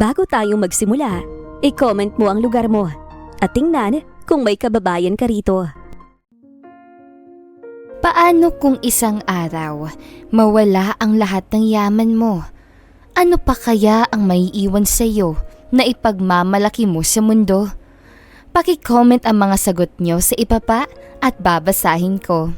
Bago tayo magsimula, i-comment mo ang lugar mo at tingnan kung may kababayan ka rito. Paano kung isang araw mawala ang lahat ng yaman mo? Ano pa kaya ang maiiwan sa iyo na ipagmamalaki mo sa mundo? Paki-comment ang mga sagot nyo sa ibaba at babasahin ko.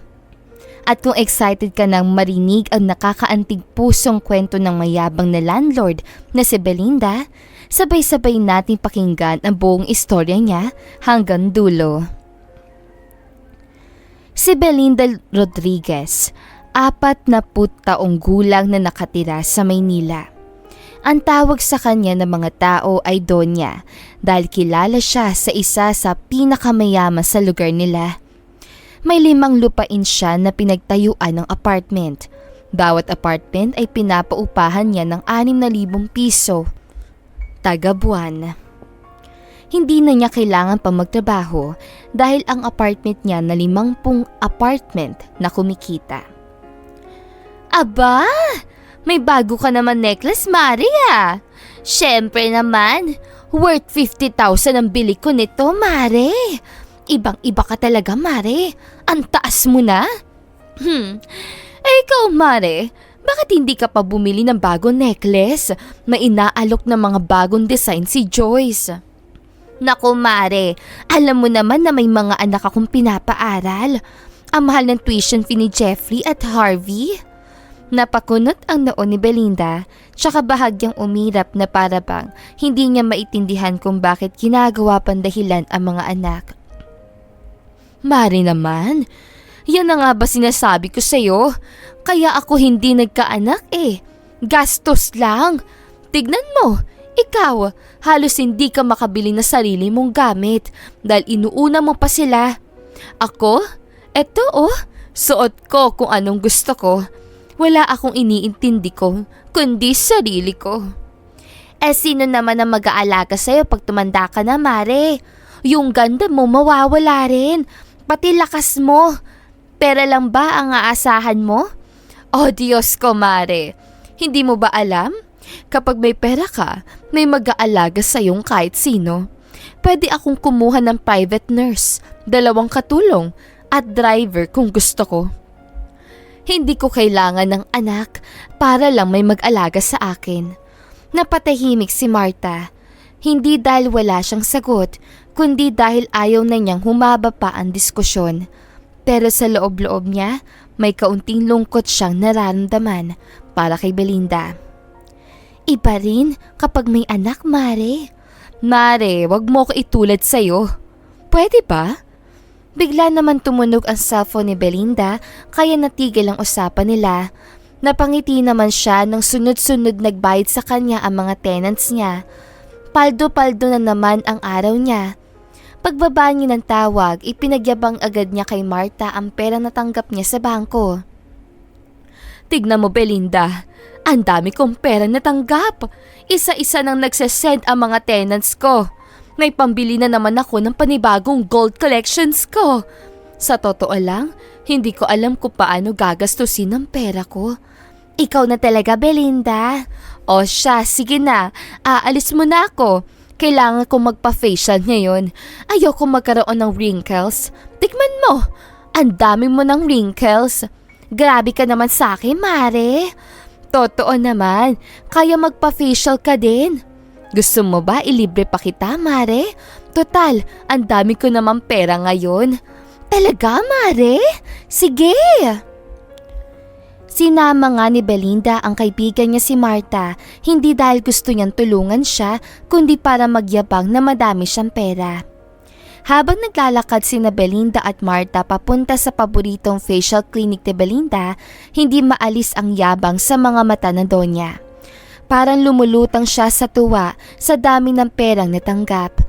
At kung excited ka nang marinig ang nakakaantig pusong kwento ng mayabang na landlord na si Belinda, sabay-sabay nating pakinggan ang buong istorya niya hanggang dulo. Si Belinda Rodriguez, 40 taong gulang na nakatira sa Maynila. Ang tawag sa kanya ng mga tao ay Donya dahil kilala siya sa isa sa pinakamayaman sa lugar nila. May 5 lupain siya na pinagtayuan ng apartment. Bawat apartment ay pinapaupahan niya ng 6,000 piso. Taga-buwan. Hindi na niya kailangan pa magtrabaho dahil ang apartment niya na 50 apartment na kumikita. Aba! May bago ka naman necklace, Maria! Siyempre naman, worth 50,000 ang bili ko nito, Mare. Ibang-iba ka talaga, Mare. Ang taas mo na. Ikaw, Mare, bakit hindi ka pa bumili ng bagong necklace? May inaalok na mga bagong design si Joyce. Naku, Mare, alam mo naman na may mga anak akong pinapaaral. Ang mahal ng tuition fee ni Jeffrey at Harvey. Napakunot ang noo ni Belinda, tsaka bahagyang umirap na para bang hindi niya maintindihan kung bakit ginagawa pang dahilan ang mga anak. Mare naman, yan na nga ba sinasabi ko sa'yo? Kaya ako hindi nagkaanak eh. Gastos lang. Tignan mo, ikaw, halos hindi ka makabili na sarili mong gamit dahil inuuna mo pa sila. Ako? Eto suot ko kung anong gusto ko. Wala akong iniintindi ko, kundi sarili ko. Sino naman ang mag-aalaga sa'yo pag tumanda ka na, Mare? Yung ganda mo mawawala rin. Pati lakas mo. Pera lang ba ang aasahan mo? Oh Diyos ko, Mare. Hindi mo ba alam? Kapag may pera ka, may mag-aalaga sa'yong kahit sino. Pwede akong kumuha ng private nurse, 2 katulong, at driver kung gusto ko. Hindi ko kailangan ng anak para lang may mag-alaga sa akin. Napatahimik si Marta. Hindi dahil wala siyang sagot, kundi dahil ayaw na niyang humaba pa ang diskusyon. Pero sa loob-loob niya, may kaunting lungkot siyang nararamdaman para kay Belinda. Iba rin kapag may anak, Mare. Mare, wag mo ko itulad sa'yo. Pwede ba? Bigla naman tumunog ang cellphone ni Belinda kaya natigil ang usapan nila. Napangiti naman siya nang sunod-sunod nagbayad sa kanya ang mga tenants niya. Paldo-paldo na naman ang araw niya. Pagbaba niya ng tawag, ipinagyabang agad niya kay Marta ang pera na tanggap niya sa bangko. Tignan mo, Belinda, ang dami kong pera na tanggap. Isa-isa nang nagsasend ang mga tenants ko. May pambili na naman ako ng panibagong gold collections ko. Sa totoo lang, hindi ko alam kung paano gagastusin ang pera ko. Ikaw na talaga, Belinda. O siya, sige na. Aalis mo na ako. Kailangan kong magpa-facial ngayon. Ayoko magkaroon ng wrinkles. Tikman mo. Ang dami mo ng wrinkles. Grabe ka naman sa akin, Mare. Totoo naman. Kaya magpa-facial ka din. Gusto mo ba ilibre pa kita, Mare? Total, ang dami ko namang pera ngayon. Talaga, Mare? Sige! Sinama nga ni Belinda ang kaibigan niya si Marta, hindi dahil gusto niyang tulungan siya, kundi para magyabang na madami siyang pera. Habang naglalakad sina Belinda at Marta papunta sa paboritong facial clinic ni Belinda, hindi maalis ang yabang sa mga mata ng Donya. Parang lumulutang siya sa tuwa sa dami ng perang natanggap.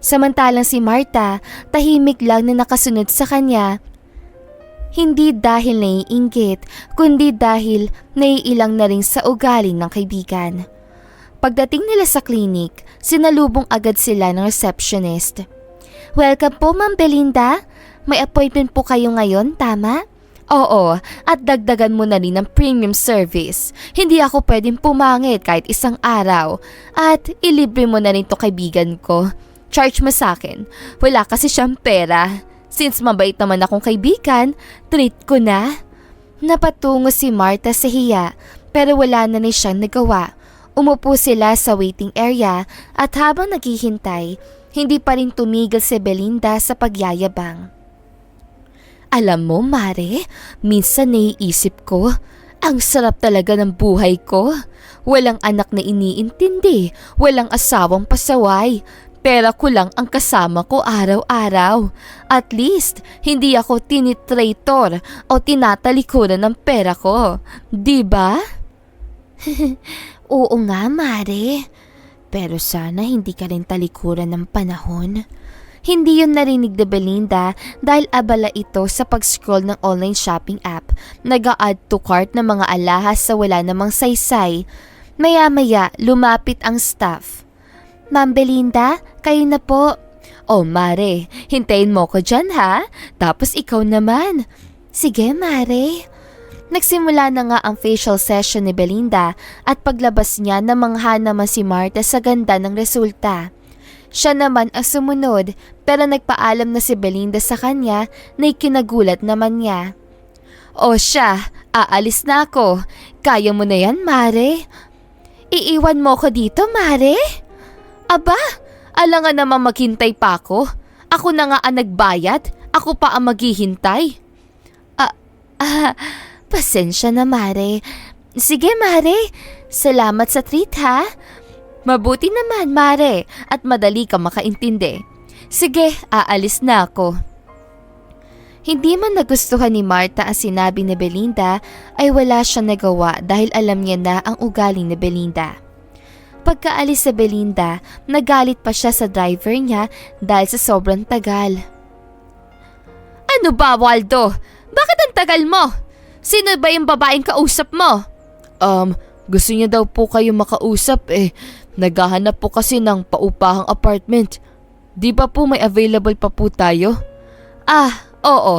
Samantalang si Marta, tahimik lang na nakasunod sa kanya. Hindi dahil naiinggit, kundi dahil naiilang na rin sa ugali ng kaibigan. Pagdating nila sa klinik, sinalubong agad sila ng receptionist. Welcome po, Ma'am Belinda. May appointment po kayo ngayon, tama? Oo, at dagdagan mo na rin ng premium service. Hindi ako pwedeng pumangit kahit isang araw. At ilibre mo na rin to kaibigan ko. Charge mo sa akin. Wala kasi siyang pera. Since mabait naman akong kaibigan, treat ko na. Napatungo si Marta sa hiya, pero wala na rin siyang nagawa. Umupo sila sa waiting area at habang naghihintay, hindi pa rin tumigil si Belinda sa pagyayabang. Alam mo, Mare, minsan naiisip ko, ang sarap talaga ng buhay ko. Walang anak na iniintindi, walang asawang pasaway. Pera ko lang ang kasama ko araw-araw. At least, hindi ako tinitraitor o tinatalikuran ng pera ko. Diba? Oo nga, Mare. Pero sana hindi ka rin talikuran ng panahon. Hindi yun narinig ni Belinda dahil abala ito sa pag-scroll ng online shopping app. Nag-a-add to cart ng mga alahas sa wala namang saysay. Maya-maya, lumapit ang staff. Ma'am Belinda, kayo na po. Oh, Mare, hintayin mo ko dyan ha? Tapos ikaw naman. Sige, Mare. Nagsimula na nga ang facial session ni Belinda at paglabas niya namangha naman si Marta sa ganda ng resulta. Siya naman ang sumunod pero nagpaalam na si Belinda sa kanya na ikinagulat naman niya. O siya, aalis na ako. Kaya mo na yan, Mare. Iiwan mo ko dito, Mare? Aba, alangan naman maghintay pa ako. Ako na nga ang nagbayad, ako pa ang maghihintay. Pasensya na, Mare. Sige, Mare. Salamat sa treat, ha? Mabuti naman, Mare, at madali ka makaintindi. Sige, aalis na ako. Hindi man nagustuhan ni Marta ang sinabi ni Belinda ay wala siyang nagawa dahil alam niya na ang ugali ni Belinda. Pagkaalis sa Belinda, nagalit pa siya sa driver niya dahil sa sobrang tagal. Ano ba, Waldo? Bakit ang tagal mo? Sino ba yung babaeng kausap mo? Gusto niya daw po kayo makausap eh. Naghahanap po kasi ng paupahang apartment. Di ba po may available pa po tayo? Oo.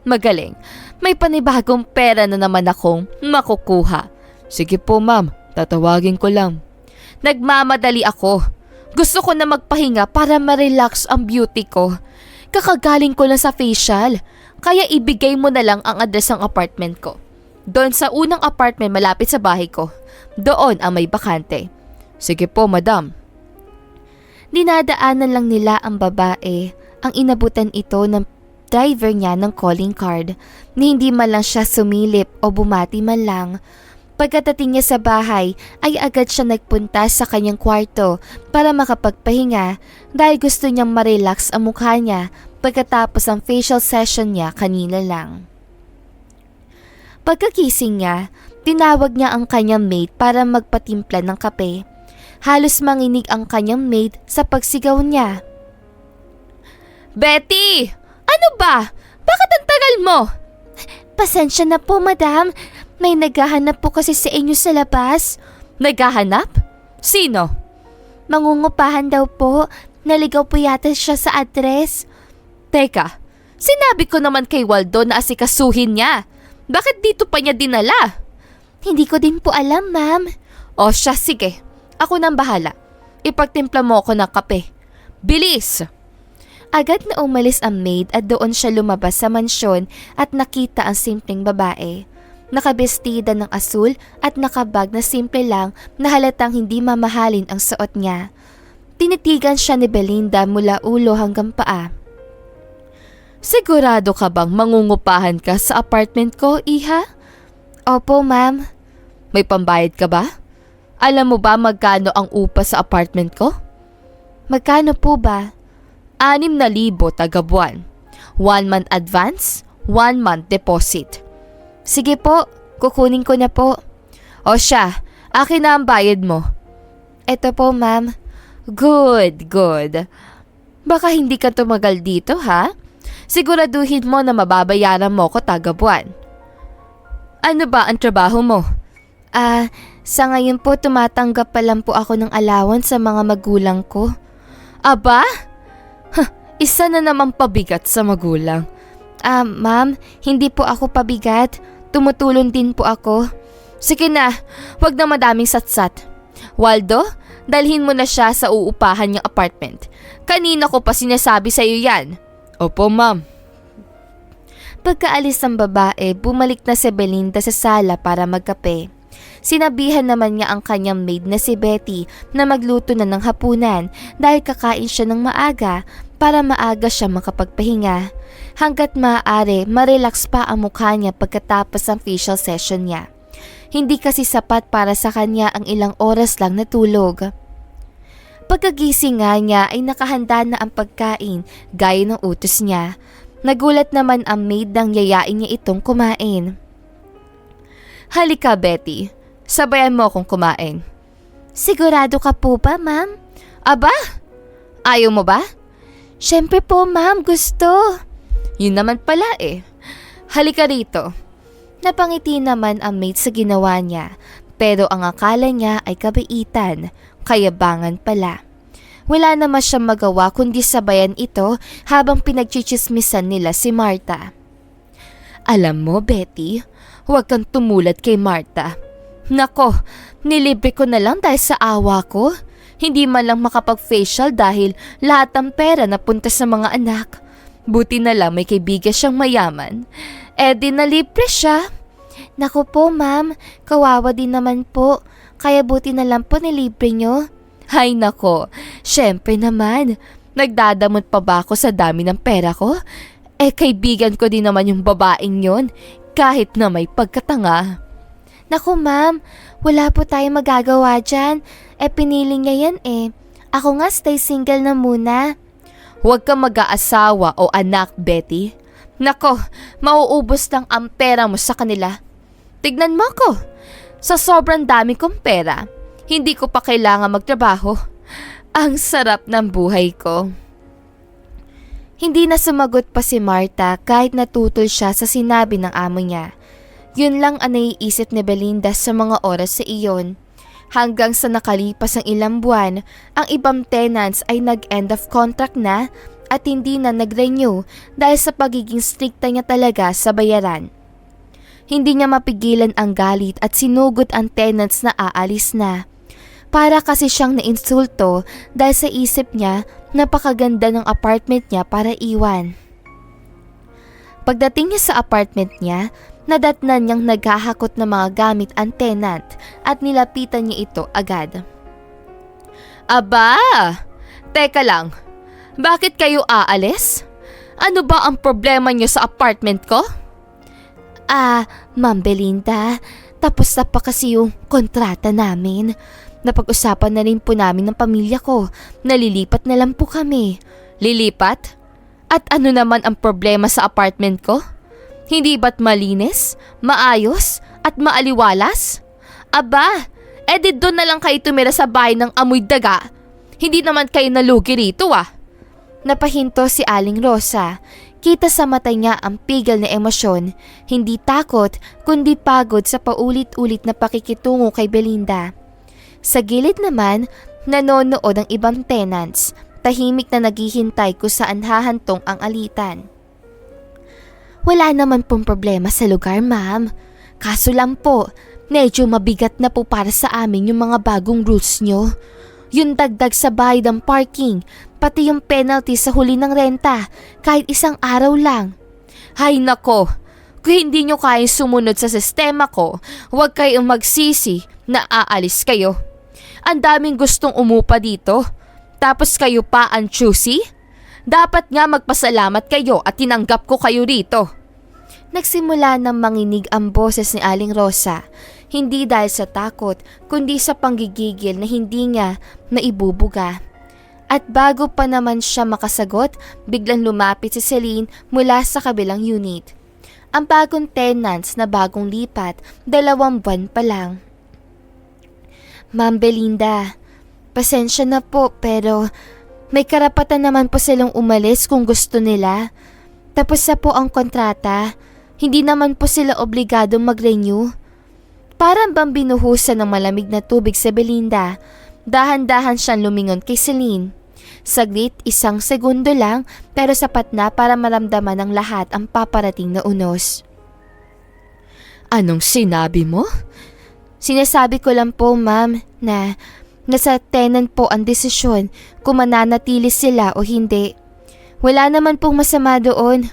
Magaling. May panibagong pera na naman akong makukuha. Sige po, ma'am. Tatawagin ko lang. Nagmamadali ako. Gusto ko na magpahinga para ma-relax ang beauty ko. Kakagaling ko na sa facial. Kaya ibigay mo na lang ang address ng apartment ko. Doon sa unang apartment malapit sa bahay ko. Doon ang may bakante. Sige po, madam. Dinadaanan lang nila ang babae. Ang inabutan ito ng driver niya ng calling card na hindi man lang siya sumilip o bumati man lang. Pagkatating niya sa bahay ay agad siya nagpunta sa kanyang kwarto para makapagpahinga dahil gusto niyang ma-relax ang mukha niya pagkatapos ang facial session niya kanina lang. Pagkakising niya, tinawag niya ang kanyang maid para magpatimpla ng kape. Halos manginig ang kanyang maid sa pagsigaw niya. Betty! Ano ba? Bakit ang tagal mo? Pasensya na po, madam. May naghahanap po kasi sa inyo sa labas. Naghahanap? Sino? Mangungupahan daw po. Naligaw po yata siya sa address. Teka, sinabi ko naman kay Waldo na asikasuhin niya. Bakit dito pa niya dinala? Hindi ko din po alam, ma'am. O siya, sige. Ako nang bahala. Ipagtimpla mo ako ng kape. Bilis! Agad na umalis ang maid at doon siya lumabas sa mansyon at nakita ang simpleng babae. Nakabestida ng asul at nakabag na simple lang na halatang hindi mamahalin ang suot niya. Tinitigan siya ni Belinda mula ulo hanggang paa. Sigurado ka bang mangungupahan ka sa apartment ko, Iha? Opo, ma'am. May pambayad ka ba? Alam mo ba magkano ang upa sa apartment ko? Magkano po ba? 6,000 taga buwan. 1 month advance, 1 month deposit. Sige po, kukunin ko na po. O siya, akin na ang bayad mo. Eto po, ma'am. Good. Baka hindi ka tumagal dito, ha? Siguraduhin mo na mababayaran mo ko taga buwan. Ano ba ang trabaho mo? Sa ngayon po tumatanggap pa lang po ako ng allowance sa mga magulang ko. Aba? Isa na naman pabigat sa magulang. Ma'am, hindi po ako pabigat. Tumutulong din po ako. Sige na, wag na madaming satsat. Waldo, dalhin mo na siya sa uupahan niyang apartment. Kanina ko pa sinasabi sa iyo yan. Opo, ma'am. Pagkaalis ng babae, bumalik na si Belinda sa sala para magkape. Sinabihan naman niya ang kanyang maid na si Betty na magluto na ng hapunan dahil kakain siya ng maaga para maaga siya makapagpahinga. Hanggat maaari, marelax pa ang mukha niya pagkatapos ng facial session niya. Hindi kasi sapat para sa kanya ang ilang oras lang na tulog. Pagkagising nga niya ay nakahanda na ang pagkain gaya ng utos niya. Nagulat naman ang maid nang yayain niya itong kumain. Halika, Betty. Sabayan mo akong kumain. Sigurado ka po ba, ma'am? Aba? Ayaw mo ba? Siyempre po, ma'am. Gusto. Yun naman pala eh. Halika rito. Napangiti naman ang maid sa ginawa niya, pero ang akala niya ay kabaitan, kayabangan pala. Wala naman siyang magawa kundi sabayan ito habang pinagchichismisan nila si Martha. Alam mo, Betty, huwag kang tumulad kay Martha. Nako, nilibre ko na lang dahil sa awa ko. Hindi man lang makapag-facial dahil lahat ng pera napunta sa mga anak. Buti na lang may kaibigan siyang mayaman. Di nalibre siya. Naku po, ma'am, kawawa din naman po. Kaya buti na lang po nilibre niyo. Hay nako, syempre naman. Nagdadamot pa ba ako sa dami ng pera ko? Kaibigan ko din naman yung babaeng yon, kahit na may pagkatanga. Naku ma'am, wala po tayong magagawa dyan. Pinili niya yan eh. Ako nga stay single na muna. Huwag kang mag-aasawa o anak, Betty. Nako, mauubos lang ang pera mo sa kanila. Tignan mo ko. Sa sobrang dami kong pera, hindi ko pa kailangan magtrabaho. Ang sarap ng buhay ko. Hindi na sumagot pa si Martha kahit natutol siya sa sinabi ng amo niya. Yun lang ang naiisip ni Belinda sa mga oras sa iyon. Hanggang sa nakalipas ang ilang buwan, ang ibang tenants ay nag-end of contract na at hindi na nag-renew dahil sa pagiging strikta niya talaga sa bayaran. Hindi niya mapigilan ang galit at sinugot ang tenants na aalis na. Para kasi siyang nainsulto dahil sa isip niya napakaganda ng apartment niya para iwan. Pagdating niya sa apartment niya, nadatnan niyang naghahakot ng mga gamit ang tenant at nilapitan niya ito agad. Aba! Teka lang, bakit kayo aalis? Ano ba ang problema niyo sa apartment ko? Ma'am Belinda, tapos na pa kasi yung kontrata namin. Napag-usapan na rin po namin ng pamilya ko. Nalilipat na lang po kami. Lilipat? At ano naman ang problema sa apartment ko? Hindi ba't malinis, maayos, at maaliwalas? Aba, di doon na lang kayo tumira sa bahay ng amoy daga. Hindi naman kayo nalugi rito Napahinto si Aling Rosa. Kita sa mata niya ang pigil na emosyon. Hindi takot, kundi pagod sa paulit-ulit na pakikitungo kay Belinda. Sa gilid naman, nanonood ang ibang tenants. Tahimik na naghihintay kung saan hahantong ang alitan. Wala naman pong problema sa lugar, ma'am. Kaso lang po, medyo mabigat na po para sa amin yung mga bagong rules nyo. Yung dagdag sa bayad ng parking, pati yung penalty sa huli ng renta, kahit isang araw lang. Hay nako, kung hindi nyo kayang sumunod sa sistema ko, huwag kayong magsisi na aalis kayo. Ang daming gustong umupa dito, tapos kayo pa ang choosy? Dapat nga magpasalamat kayo at tinanggap ko kayo rito. Nagsimula ng manginig ang boses ni Aling Rosa, hindi dahil sa takot, kundi sa panggigigil na hindi niya naibubuga. At bago pa naman siya makasagot, biglang lumapit si Celine mula sa kabilang unit. Ang bagong tenants na bagong lipat, 2 buwan pa lang. Ma'am Belinda, pasensya na po pero may karapatan naman po silang umalis kung gusto nila. Tapos na po ang kontrata, hindi naman po sila obligadong mag-renew. Parang bang binuhusan ng malamig na tubig sa Belinda, dahan-dahan siyang lumingon kay Celine. Saglit, 1 segundo lang, pero sapat na para maramdaman ng lahat ang paparating na unos. Anong sinabi mo? Sinasabi ko lang po, ma'am, na nasa tenant po ang desisyon kung mananatili sila o hindi. Wala naman pong masama doon.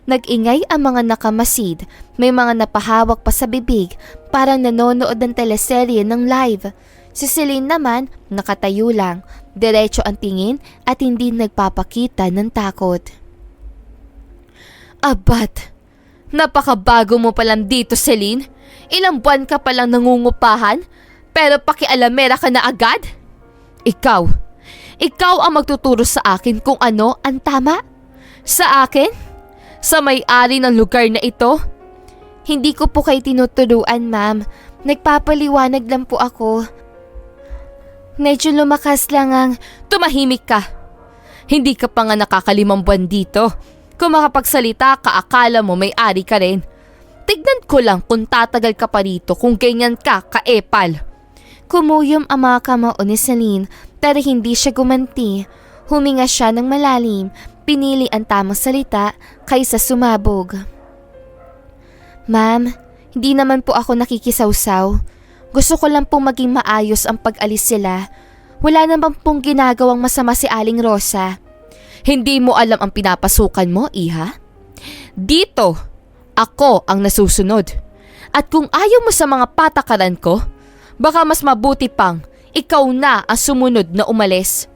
Nag-ingay ang mga nakamasid, may mga napahawak pa sa bibig, parang nanonood ng teleserye ng live. Si Celine naman, nakatayo lang, diretso ang tingin at hindi nagpapakita ng takot. Abat, napakabago mo palang dito, Celine. Ilang buwan ka palang nangungupahan, pero pakialamera ka na agad? Ikaw ang magtuturo sa akin kung ano ang tama? Sa akin? Sa may-ari ng lugar na ito? Hindi ko po kayo tinuturuan, ma'am. Nagpapaliwanag lang po ako. Medyo lumakas lang ang... Tumahimik ka. Hindi ka pa nga nakakalimang buwan dito. Kung makapagsalita ka, akala mo may-ari ka rin. Tignan ko lang kung tatagal ka pa rito kung ganyan ka, kaepal. Kumuyom ang mga kamao ni Celine pero hindi siya gumanti. Huminga siya ng malalim. Pinili ang tamang salita kaysa sumabog. Ma'am, hindi naman po ako nakikisawsaw. Gusto ko lang pong maging maayos ang pag-alis sila. Wala naman pong ginagawang masama si Aling Rosa. Hindi mo alam ang pinapasukan mo, iha? Dito, ako ang nasusunod. At kung ayaw mo sa mga patakaran ko, baka mas mabuti pang ikaw na ang sumunod na umalis.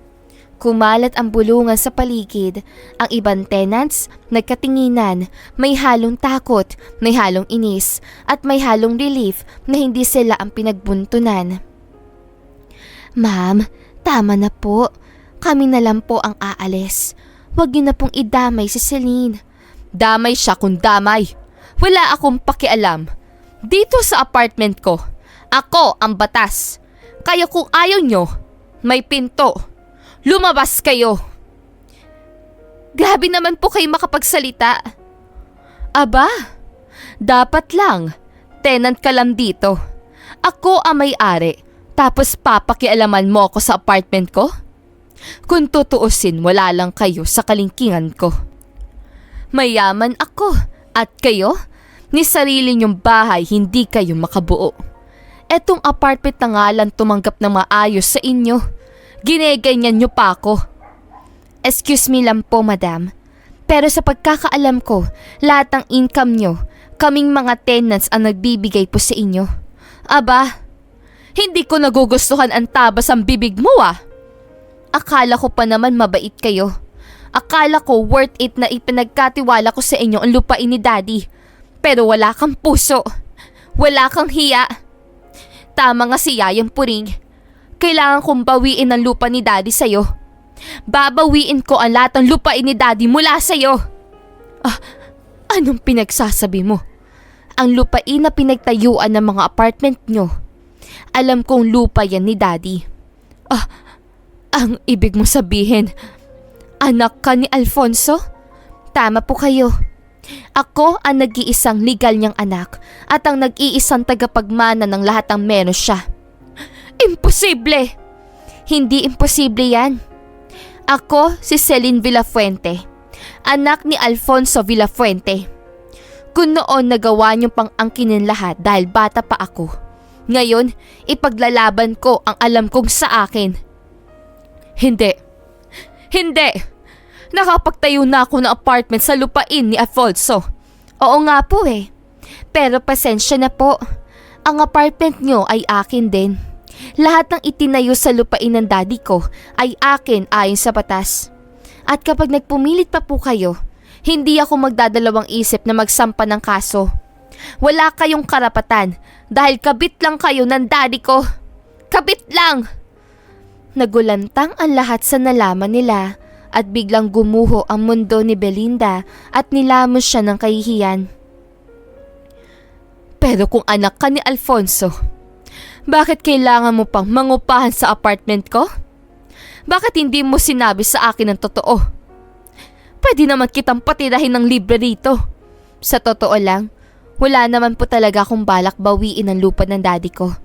Kumalat ang bulungan sa paligid. Ang ibang tenants nagkatinginan, may halong takot, may halong inis, at may halong relief na hindi sila ang pinagbuntunan. Ma'am, tama na po. Kami na lang po ang aalis. Huwag niyo na pong idamay si Celine. Damay siya kung damay. Wala akong pakialam. Dito sa apartment ko, ako ang batas. Kaya kung ayaw nyo, may pinto. Lumabas kayo! Grabe naman po kayo makapagsalita. Aba, dapat lang. Tenant ka lang dito. Ako ang may-ari, tapos papakialaman mo ako sa apartment ko? Kung tutuusin, wala lang kayo sa kalingkingan ko. Mayaman ako, at kayo? Ni sarili niyong bahay, hindi kayo makabuo. Etong apartment na nga lang tumanggap ng maayos sa inyo. Gineganyan niyo pa ako. Excuse me lang po, madam. Pero sa pagkakaalam ko, lahat ng income niyo, kaming mga tenants ang nagbibigay po sa inyo. Aba, hindi ko nagugustuhan ang tabas ang bibig mo ah. Akala ko pa naman mabait kayo. Akala ko worth it na ipinagkatiwala ko sa inyo ang lupain ni Daddy. Pero wala kang puso. Wala kang hiya. Tama nga si Yayang Puring. Kailangan kong bawiin ang lupa ni Daddy sa'yo. Babawiin ko ang lahat ng lupain ni Daddy mula sa'yo. Anong pinagsasabi mo? Ang lupain na pinagtayuan ng mga apartment nyo. Alam kong lupa yan ni Daddy. Ang ibig mo sabihin, anak ka ni Alfonso? Tama po kayo. Ako ang nag-iisang legal niyang anak at ang nag-iisang tagapagmana ng lahat ng meron siya. Imposible! Hindi imposible yan. Ako si Celine Villafuente, anak ni Alfonso Villafuente. Kung noon nagawa niyo pang angkinin lahat dahil bata pa ako, ngayon ipaglalaban ko ang alam kong sa akin. Hindi! Nakapagtayo na ako ng apartment sa lupain ni Alfonso. Oo nga po eh. Pero pasensya na po. Ang apartment niyo ay akin din. Lahat ng itinayo sa lupain ng Daddy ko ay akin ayon sa batas. At kapag nagpumilit pa po kayo, hindi ako magdadalawang isip na magsampa ng kaso. Wala kayong karapatan dahil kabit lang kayo ng Daddy ko. Kabit lang! Nagulantang ang lahat sa nalaman nila at biglang gumuho ang mundo ni Belinda at nilamos siya ng kahihiyan. Pero kung anak ka ni Alfonso, bakit kailangan mo pang mangupahan sa apartment ko? Bakit hindi mo sinabi sa akin ang totoo? Pwede naman kitang patirahin ng libre rito. Sa totoo lang, wala naman po talaga akong balak bawiin ang lupa ng Daddy ko.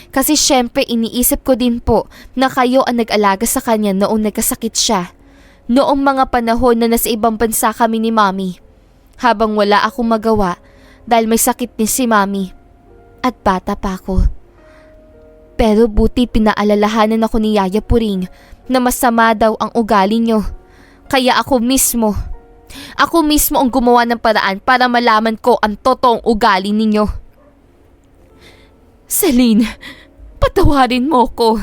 Kasi syempre iniisip ko din po na kayo ang nag-alaga sa kanya noong nagkasakit siya. Noong mga panahon na nasa ibang bansa kami ni Mami. Habang wala akong magawa dahil may sakit din si Mami. At bata pa ako. Pero buti pinaalalahanan ako ni Yaya Puring na masama daw ang ugali niyo. Kaya ako mismo ang gumawa ng paraan para malaman ko ang totoong ugali ninyo. Celine, patawarin mo ko.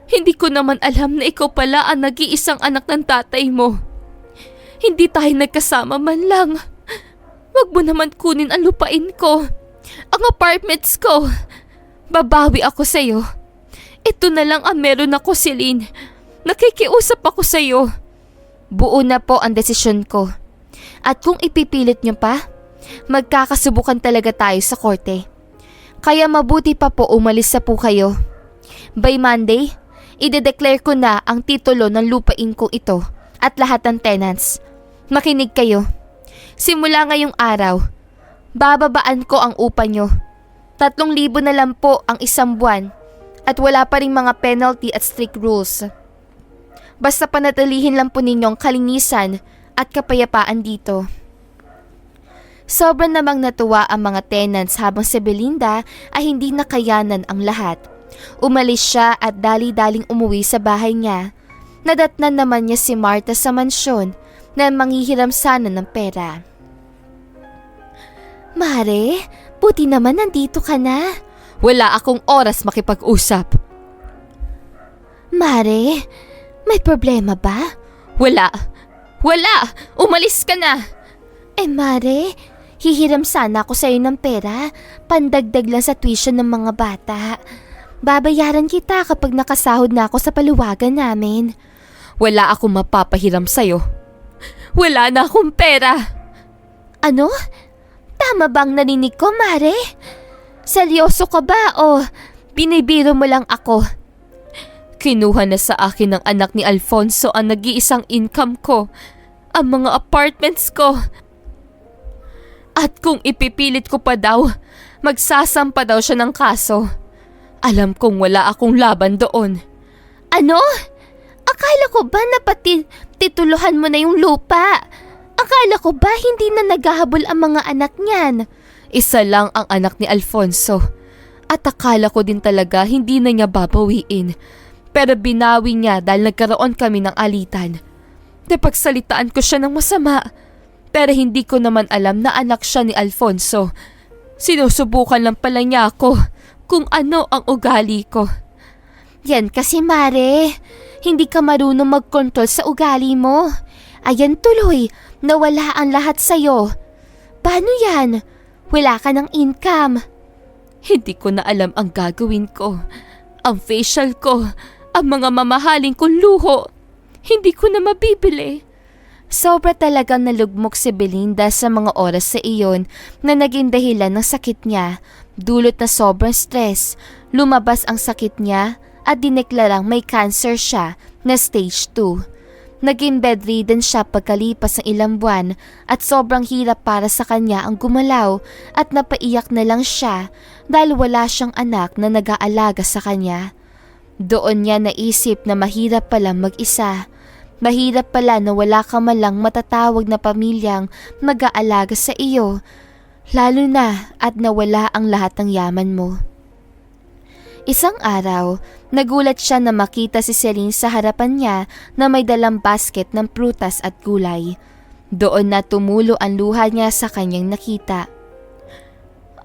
Hindi ko naman alam na ikaw pala ang nag-iisang anak ng tatay mo. Hindi tayo nagkasama man lang. Wag mo naman kunin ang lupain ko. Ang apartments ko. Babawi ako sa'yo. Ito na lang ang meron ako, Celine. Nakikiusap ako sa'yo. Buo na po ang desisyon ko. At kung ipipilit niyo pa, magkakasubukan talaga tayo sa korte. Kaya mabuti pa po umalis na po kayo. By Monday, ide-declare ko na ang titulo ng lupain ko ito at lahat ng tenants. Makinig kayo. Simula ngayong araw, bababaan ko ang upa nyo. 3,000 na lang po ang isang buwan at wala pa ring mga penalty at strict rules. Basta panatilihin lang po ninyong kalinisan at kapayapaan dito. Sobrang namang natuwa ang mga tenants habang si Belinda ay hindi nakayanan ang lahat. Umalis siya at dali-daling umuwi sa bahay niya. Nadatnan naman niya si Martha sa mansyon na manghihiram sana ng pera. Mare, buti naman nandito ka na. Wala akong oras makipag-usap. Mare, may problema ba? Wala. Umalis ka na. Mare, hihiram sana ako sa'yo ng pera. Pandagdag lang sa tuition ng mga bata. Babayaran kita kapag nakasahod na ako sa paluwagan namin. Wala akong mapapahiram sa'yo. Wala na akong pera. Ano? Tama bang narinig ko, Mare? Seryoso ka ba o binibiro mo lang ako? Kinuha na sa akin ng anak ni Alfonso ang nag-iisang income ko, ang mga apartments ko. At kung ipipilit ko pa daw, magsasampa daw siya ng kaso. Alam kong wala akong laban doon. Ano? Akala ko ba na tituluhan mo na yung lupa? Akala ko ba hindi na naghahabol ang mga anak niyan? Isa lang ang anak ni Alfonso. At akala ko din talaga hindi na niya babawiin. Pero binawi niya dahil nagkaroon kami ng alitan. Napagsalitaan ko siya ng masama. Pero hindi ko naman alam na anak siya ni Alfonso. Sinusubukan lang pala niya ako kung ano ang ugali ko. Yan kasi, Mare. Hindi ka marunong mag-control sa ugali mo. Ayan tuloy, nawala ang lahat sa'yo. Paano yan? Wala ka ng income. Hindi ko na alam ang gagawin ko. Ang facial ko, ang mga mamahaling kong luho, hindi ko na mabibili. Sobra talagang nalugmok si Belinda sa mga oras sa iyon na naging dahilan ng sakit niya. Dulot na sobrang stress, lumabas ang sakit niya at dineklarang may cancer siya na stage 2. Naging bedridden siya pagkalipas ng ilang buwan at sobrang hirap para sa kanya ang gumalaw at napaiyak na lang siya dahil wala siyang anak na nag-aalaga sa kanya. Doon niya naisip na mahirap pala mag-isa. Mahirap pala na wala ka man lang matatawag na pamilyang mag-aalaga sa iyo, lalo na at nawala ang lahat ng yaman mo. Isang araw, nagulat siya na makita si Celine sa harapan niya na may dalang basket ng prutas at gulay. Doon na tumulo ang luha niya sa kanyang nakita.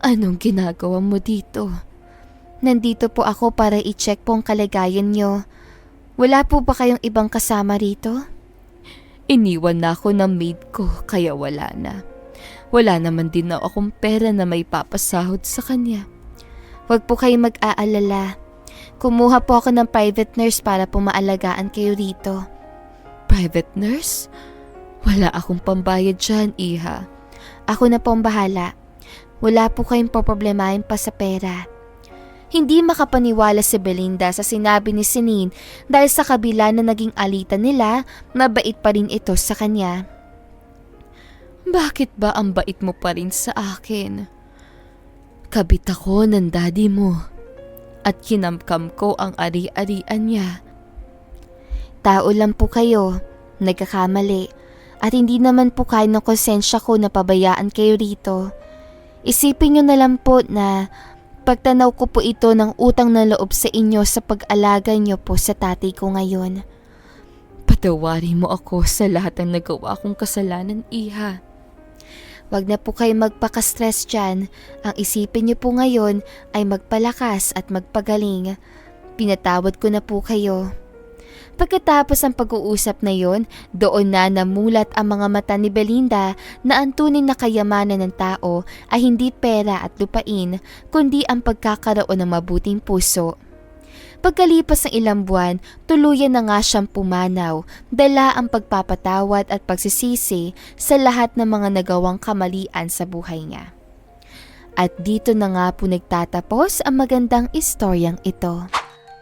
Anong ginagawa mo dito? Nandito po ako para i-check po ang kalagayan niyo. Wala po ba kayong ibang kasama rito? Iniwan na ako ng maid ko kaya wala na. Wala naman din na akong pera na may papasahod sa kanya. Huwag po kayong mag-aalala. Kumuha po ako ng private nurse para po maalagaan kayo rito. Private nurse? Wala akong pambayad dyan, iha. Ako na po ang bahala. Wala po kayong poproblemahin pa sa pera. Hindi makapaniwala si Belinda sa sinabi ni Celine dahil sa kabila na naging alitan nila, mabait pa rin ito sa kanya. Bakit ba ang bait mo pa rin sa akin? Kabit ako ng daddy mo. at kinamkam ko ang ari-arian niya. Tao lang po kayo, nagkakamali, at hindi naman po kaya ng konsensya ko na pabayaan kayo rito. Isipin nyo na lang po na pagtanaw ko po ito ng utang na loob sa inyo sa pag-alaga nyo po sa tatay ko ngayon. Patawarin mo ako sa lahat ng nagawa kong kasalanan, Iha. Wag na po kayo magpaka-stress dyan. Ang isipin niyo po ngayon ay magpalakas at magpagaling. Pinatawad ko na po kayo. Pagkatapos ng pag-uusap na yon, doon na namulat ang mga mata ni Belinda na ang tunay na kayamanan ng tao ay hindi pera at lupain, kundi ang pagkakaroon ng mabuting puso. Pagkalipas ng ilang buwan, tuluyan na nga siyang pumanaw, dala ang pagpapatawad at pagsisisi sa lahat ng mga nagawang kamalian sa buhay niya. At dito na nga po nagtatapos ang magandang istoryang ito.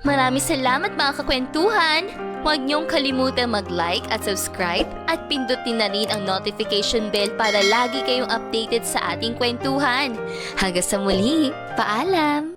Maraming salamat mga kakwentuhan! Huwag niyong kalimutan mag-like at subscribe at pindutin na rin ang notification bell para lagi kayong updated sa ating kwentuhan. Hanggang sa muli, paalam!